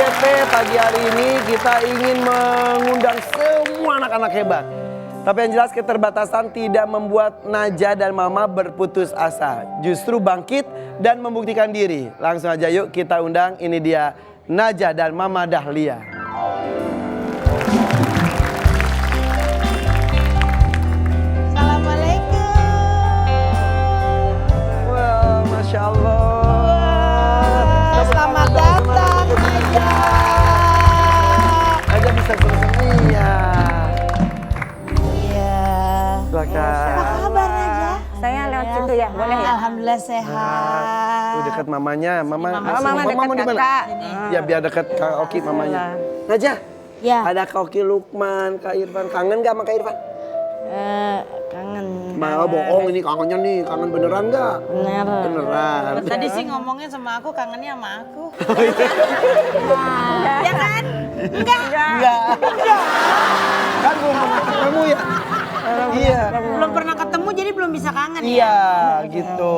KTP pagi hari ini kita ingin mengundang semua anak-anak hebat. Tapi yang jelas keterbatasan tidak membuat Najah dan Mama berputus asa. Justru bangkit dan membuktikan diri. Langsung aja yuk kita undang, ini dia Najah dan Mama Dahlia. Wah, Masya Allah. Selamat datang, Najah. Najah bisa selesai. Iya. Iya. Silakan. Apa kabar, Najah? Saya lewat situ ya, boleh ya? Alhamdulillah sehat. Tuh dekat mamanya, mama dekat di mana? kakak. Ya biar dekat Kak Oki mamanya. Najah, Ya. ada Kak Oki, Lukman, Kak Irfan. Kangen gak sama Kak Irfan? Kangen. Malah bohong ini kangennya nih, kangen beneran gak? Bener. Beneran. Tadi sih ngomongnya sama aku, kangennya sama aku. Ya kan? Enggak. Kan belum pernah ketemu ya? Iya. Belum pernah ketemu jadi belum bisa kangen ya? Iya gitu.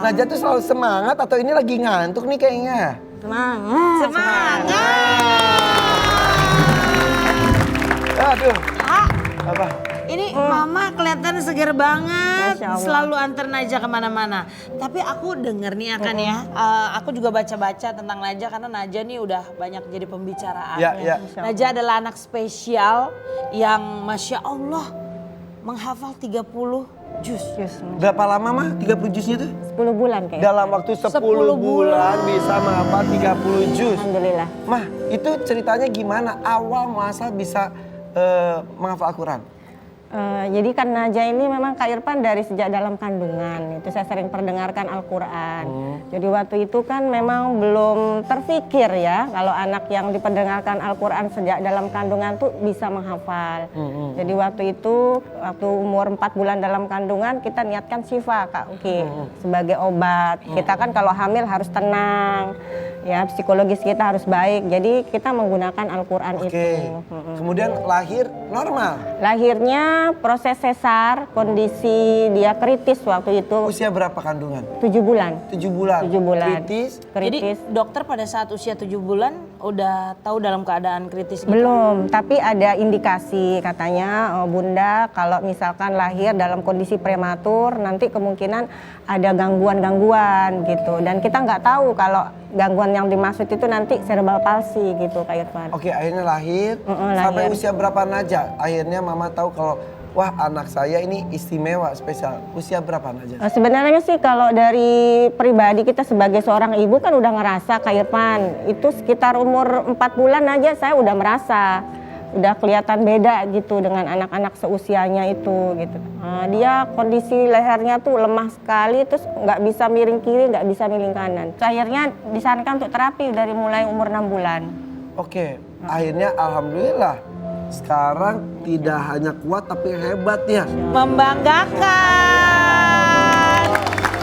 Najah tuh selalu semangat atau ini lagi ngantuk nih kayaknya? Semangat. Aduh. Apa? Ini Mama kelihatan seger banget, Masya Allah. selalu antar Najah kemana-mana. Tapi aku denger nih akan ya, aku juga baca-baca tentang Najah karena Najah nih udah banyak jadi pembicaraan. Ya. Najah adalah anak spesial yang Masya Allah menghafal 30 juz. Berapa lama mah 30 jusnya tuh? 10 bulan kayaknya. Dalam waktu 10 bulan bisa menghafal 30 juz. Alhamdulillah. Mah, itu ceritanya gimana? Awal masa bisa menghafal Al-Quran? Jadi kan Najah ini memang Kak Irfan dari sejak dalam kandungan itu saya sering perdengarkan Al-Quran. Jadi waktu itu kan memang belum terfikir ya kalau anak yang diperdengarkan Al-Quran sejak dalam kandungan tuh bisa menghafal. Jadi waktu itu waktu umur 4 bulan dalam kandungan kita niatkan Syifa Kak Oki sebagai obat. Kita kan kalau hamil harus tenang ya, psikologis kita harus baik. Jadi kita menggunakan Al-Quran itu. Kemudian lahir normal. Lahirnya proses sesar, kondisi dia kritis waktu itu. Usia berapa kandungan? 7 bulan. 7 bulan. 7 bulan. Kritis. Jadi dokter pada saat usia 7 bulan udah tahu dalam keadaan kritis gitu? Belum, tapi ada indikasi katanya Bunda kalau misalkan lahir dalam kondisi prematur nanti kemungkinan ada gangguan-gangguan gitu. Dan kita nggak tahu kalau gangguan yang dimaksud itu nanti cerebral palsy gitu Kak Irfan. Oke, akhirnya lahir. lahir. Sampai usia berapa Najah? Akhirnya mama tahu kalau wah anak saya ini istimewa, spesial. Usia berapa Najah? Sebenarnya sih kalau dari pribadi kita sebagai seorang ibu kan udah ngerasa Kak Irfan itu sekitar umur 4 bulan aja saya udah merasa udah kelihatan beda gitu dengan anak-anak seusianya itu gitu. Dia kondisi lehernya tuh lemah sekali terus nggak bisa miring kiri nggak bisa miring kanan. Akhirnya disarankan untuk terapi dari mulai umur 6 bulan. Oke, akhirnya alhamdulillah sekarang tidak hanya kuat tapi hebat ya. Membanggakan.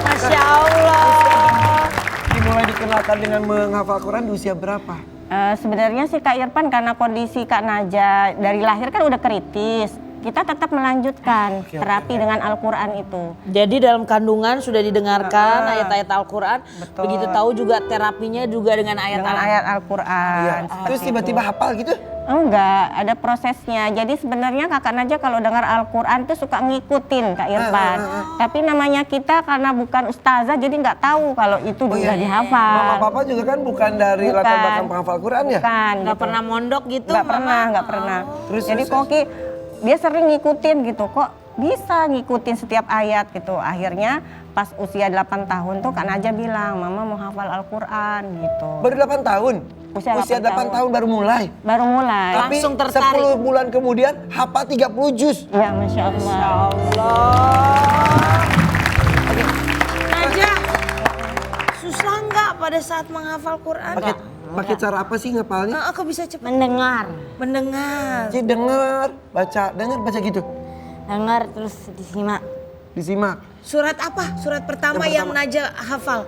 Masya Allah. Dimulai dikenalkan dengan menghafal Quran di usia berapa? Sebenarnya sih Kak Irfan karena kondisi Kak Najah dari lahir kan udah kritis. Kita tetap melanjutkan terapi dengan Al-Quran itu. Jadi dalam kandungan sudah didengarkan ayat-ayat Al-Quran. Begitu tahu juga terapinya juga dengan ayat Dengan ayat Al-Quran. Iya. Terus tiba-tiba hafal gitu? Enggak, ada prosesnya. Jadi sebenarnya Kakak Najah kalau dengar Al-Quran tuh suka ngikutin Kak Irfan. Tapi namanya kita karena bukan ustazah jadi nggak tahu kalau itu juga dihafal. Mama papa juga kan bukan dari latar belakang penghafal Quran ya? Bukan. Nggak pernah mondok gitu? Nggak Mama? pernah. Terus, Jadi terus. Koki dia sering ngikutin gitu, kok bisa ngikutin setiap ayat gitu. Akhirnya pas usia 8 tahun tuh Kak Najah bilang, Mama mau hafal Al-Quran gitu. Baru 8 tahun? Usia 8 tahun baru mulai? Baru mulai. Tapi Langsung tertarik. 10 bulan kemudian hafal 30 juz. Ya Masya Allah. Najah, susah nggak pada saat menghafal Quran? Pakai cara apa sih ngapalnya? Aku bisa cepat Mendengar. mendengar. Jadi dengar, baca gitu. Dengar terus disimak. Disimak. Surat apa? Surat pertama yang Najah hafal?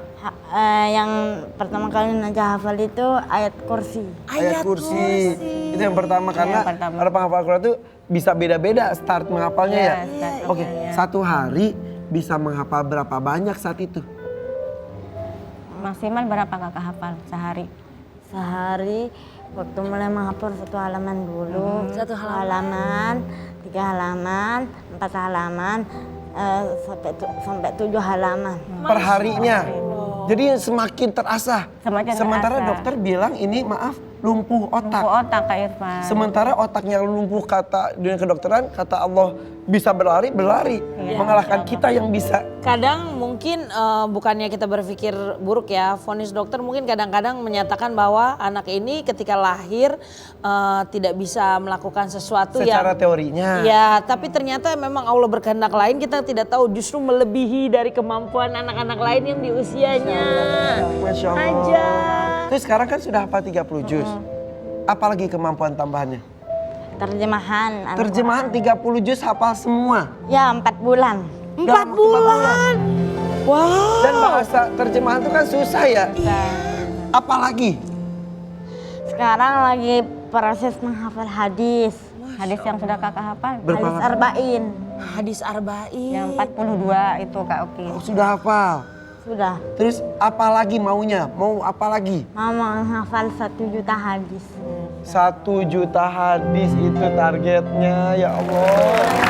Yang pertama kali Najah hafal itu ayat kursi. Ayat kursi. Itu yang pertama karena para penghafal Quran itu bisa beda-beda start menghafalnya ya. Oke, satu hari bisa menghafal berapa banyak saat itu? Maksimal berapa Kakak hafal sehari? sehari waktu mulai menghafal 1 halaman dulu. 1 halaman. 3 halaman, 4 halaman, sampai 7 halaman. Perharinya. Jadi semakin terasa. Semakin Sementara terasa. dokter bilang ini maaf lumpuh otak. Lumpuh otak Kak Irfan. Sementara otaknya lumpuh kata dunia kedokteran, kata Allah bisa berlari, mengalahkan kita yang bisa. Kadang mungkin bukannya kita berpikir buruk ya, vonis dokter mungkin kadang-kadang menyatakan bahwa anak ini ketika lahir tidak bisa melakukan sesuatu Secara yang teorinya. Ya, tapi ternyata memang Allah berkehendak lain, kita tidak tahu, justru melebihi dari kemampuan anak-anak lain yang di usianya. Masya Allah. Aja. Terus sekarang kan sudah hafal 30 juz. Apalagi kemampuan tambahannya? Terjemahan. Terjemahan 30 juz hafal semua. Ya 4 bulan. 4 bulan. Wow. Dan bahasa terjemahan itu kan susah ya. Apalagi? Sekarang lagi proses menghafal hadis. Hadis yang sudah Kakak hafal. Berapa Hadis lama? arba'in. Hadis arba'in. Yang 42 itu Kak Oki. Oh, sudah hafal. Sudah. Terus apa lagi maunya? Mau apa lagi? Mau menghafal 1 juta hadis. 1 juta hadis itu targetnya, ya Allah.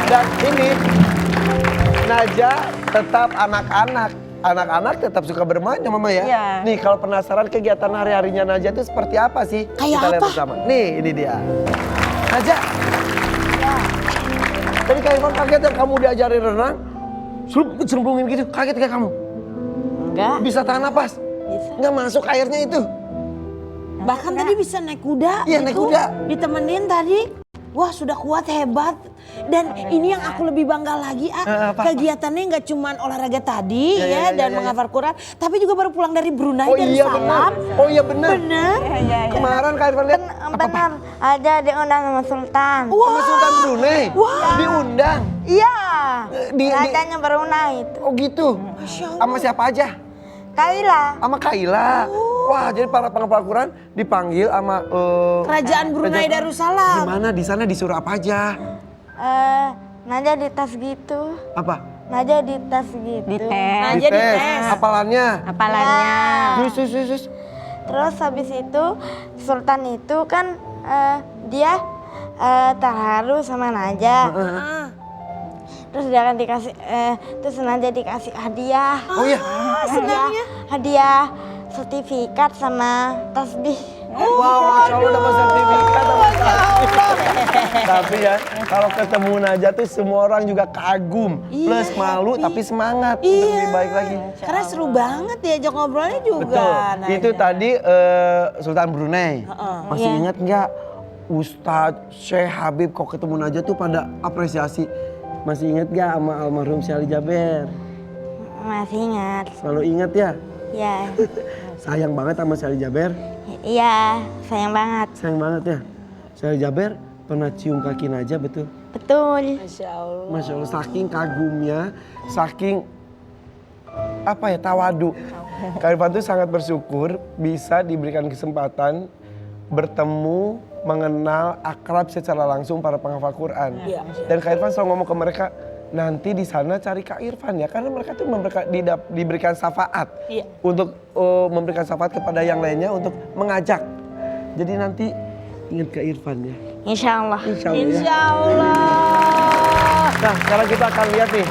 Dan ini Najah tetap anak-anak. Anak-anak tetap suka bermain ya Mama ya? Iya. Nih kalau penasaran kegiatan hari-harinya Najah itu seperti apa sih? Kayak Kita lihat apa? bersama. Nih ini dia. Najah. Tadi Kak Irfan kaget ya kamu diajarin renang. Selumplungin gitu, kaget gak kamu? Enggak. Bisa tahan napas? Bisa. Nggak masuk airnya itu. Bahkan tadi bisa naik kuda. Iya, naik gitu. kuda. Ditemenin tadi. Wah, sudah kuat, hebat. Dan ini yang aku lebih bangga lagi, apa? kegiatannya nggak cuman olahraga tadi Ya, ya, dan menghafal Quran, tapi juga baru pulang dari Brunei Oh dari iya benar. Salam. Oh iya benar. Bener. Kemarin Kak Irfan lihat Benar. Ada diundang sama Sultan. sama Sultan Brunei. Diundang. Iya. Di- Rajanya Brunei itu. Oh gitu. Sama siapa aja? Kaila. Sama Kaila. Wah, jadi para penghafal Quran dipanggil sama Kerajaan Brunei Darussalam. Gimana di sana disuruh apa aja? Naja di tas gitu. Apa? Naja di tas gitu. Di tes. Nah, jadi tes. Hafalannya. Hafalannya. Terus. Terus habis itu Sultan itu kan dia terharu sama Naja. Terus dia akan dikasih, terus Naja dikasih hadiah. Oh iya. Hadiah sertifikat sama tasbih. Wow, Masya Allah dapat sertifikat. Tapi ya, kalau ketemu Najah tuh semua orang juga kagum. Plus malu tapi semangat untuk lebih baik lagi. Karena seru banget diajak ngobrolnya juga. Betul. Nah, Itu tadi Sultan Brunei. Masih Iya. ingat nggak Ustadz Syekh Habib kok ketemu Najah tuh pada apresiasi. Masih ingat nggak sama almarhum Syekh Ali Jaber? Masih ingat. Selalu ingat ya? Ya. Sayang banget sama Syekh Ali Jaber. Iya, sayang banget. Sayang banget ya. Syekh Ali Jaber pernah cium kaki Najah betul? Betul. Masya Allah. Masya Allah, saking kagumnya, saking apa ya, tawadu. Kak Irfan tuh sangat bersyukur bisa diberikan kesempatan bertemu, mengenal, akrab secara langsung para penghafal Quran. Iya. Dan Kak Irfan selalu ngomong ke mereka, nanti di sana cari Kak Irfan ya, karena mereka tuh diberikan syafaat Iya. untuk memberikan syafaat kepada yang lainnya untuk mengajak. Jadi nanti ingat Kak Irfan ya. Insya Allah. Insya Allah. Ya. Insya Allah. Nah, sekarang kita akan lihat nih.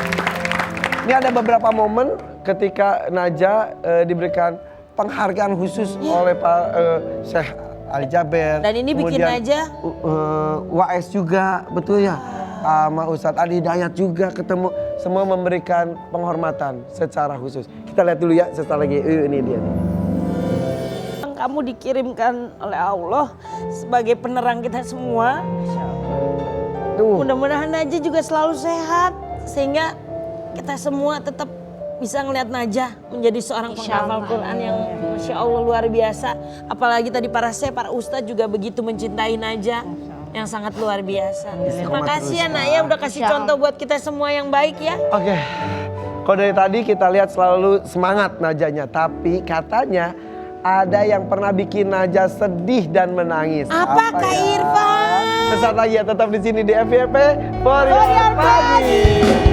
Ini ada beberapa momen ketika Najah diberikan penghargaan khusus oleh Pak Syekh Ali Jaber. Dan ini bikin Kemudian, Najah WAS juga, betul ya? Sama Ustadz Ali Hidayat juga ketemu. Semua memberikan penghormatan secara khusus. Kita lihat dulu ya setelah lagi. Ini dia nih. kamu dikirimkan oleh Allah sebagai penerang kita semua. Tuh. Mudah-mudahan Najah juga selalu sehat sehingga kita semua tetap bisa ngelihat Najah menjadi seorang penghafal Quran yang Masya Allah luar biasa. Apalagi tadi para ustadz juga begitu mencintai Najah yang sangat luar biasa. Terima kasih ya Nak ya udah kasih contoh buat kita semua yang baik ya. Oke. Kalau dari tadi kita lihat selalu semangat Najahnya, tapi katanya ada yang pernah bikin Najah sedih dan menangis. Apa Kak ya? Irfan? Sesaat lagi ya, tetap di sini di FYP For Your Family.